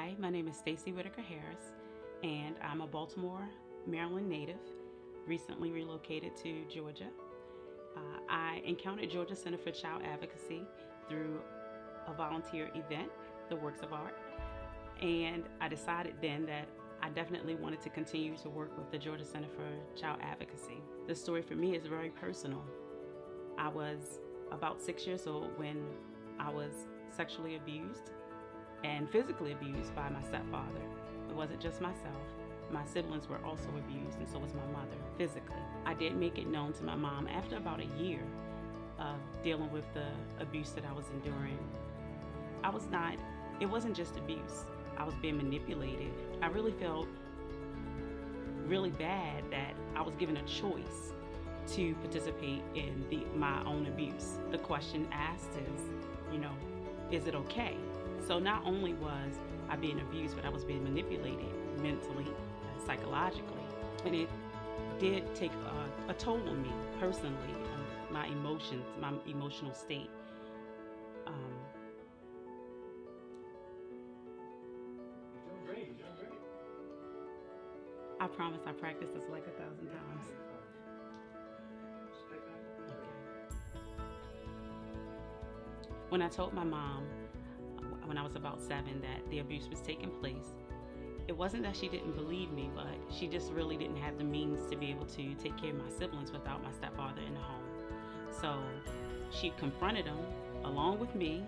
Hi, my name is Stacie Whitaker Harris, and I'm a Baltimore, Maryland native, recently relocated to Georgia. I encountered Georgia Center for Child Advocacy through a volunteer event, the Works of Art, and I decided then that I definitely wanted to continue to work with the Georgia Center for Child Advocacy. The story for me is very personal. I was about 6 years old when I was sexually abused and physically abused by my stepfather. It wasn't just myself. My siblings were also abused, and so was my mother, physically. I did make it known to my mom after about a year of dealing with the abuse that I was enduring. It wasn't just abuse. I was being manipulated. I really felt really bad that I was given a choice to participate in my own abuse. The question asked is, is it okay? So not only was I being abused, but I was being manipulated mentally, psychologically. And it did take a toll on me personally, my emotions, my emotional state. You're doing great. I promise I practiced this like 1,000 times. When I told my mom, when I was about 7, that the abuse was taking place, it wasn't that she didn't believe me, but she just really didn't have the means to be able to take care of my siblings without my stepfather in the home. So she confronted him along with me,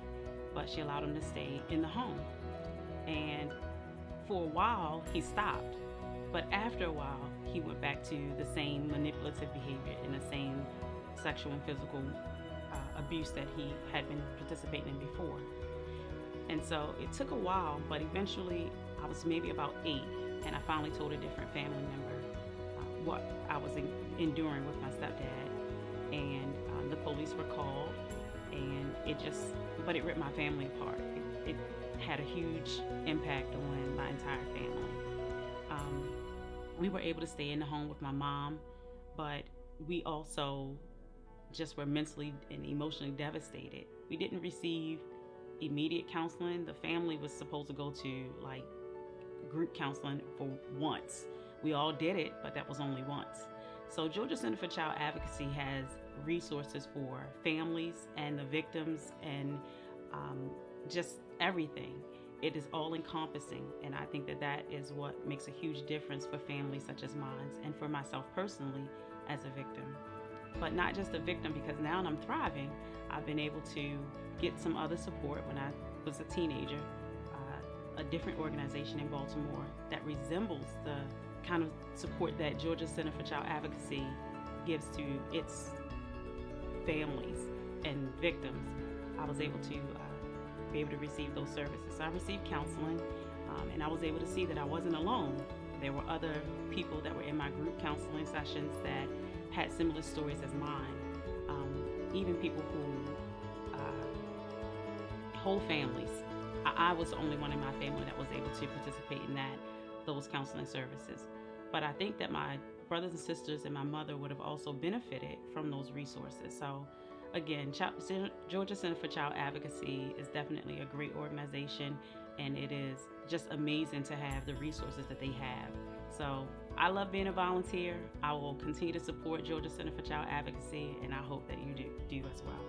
but she allowed him to stay in the home. And for a while, he stopped. But after a while, he went back to the same manipulative behavior and the same sexual and physical abuse that he had been participating in before. And so it took a while, but eventually I was maybe about 8, and I finally told a different family member what I was enduring with my stepdad. And the police were called, and it ripped my family apart. It had a huge impact on my entire family. We were able to stay in the home with my mom, but we also just were mentally and emotionally devastated. We didn't receive immediate counseling. The family was supposed to go to group counseling for once. We all did it, but that was only once. So Georgia Center for Child Advocacy has resources for families and the victims and just everything. It is all encompassing, and I think that is what makes a huge difference for families such as mine and for myself personally as a victim. But not just a victim, because now I'm thriving. I've been able to get some other support when I was a teenager, a different organization in Baltimore that resembles the kind of support that Georgia Center for Child Advocacy gives to its families and victims. I was able to be able to receive those services. So I received counseling, and I was able to see that I wasn't alone. There were other people that were in my group counseling sessions that had similar stories as mine. Even people who, whole families. I was the only one in my family that was able to participate in those counseling services. But I think that my brothers and sisters and my mother would have also benefited from those resources. So again, Georgia Center for Child Advocacy is definitely a great organization, and it is just amazing to have the resources that they have. So I love being a volunteer. I will continue to support Georgia Center for Child Advocacy, and I hope that you do as well.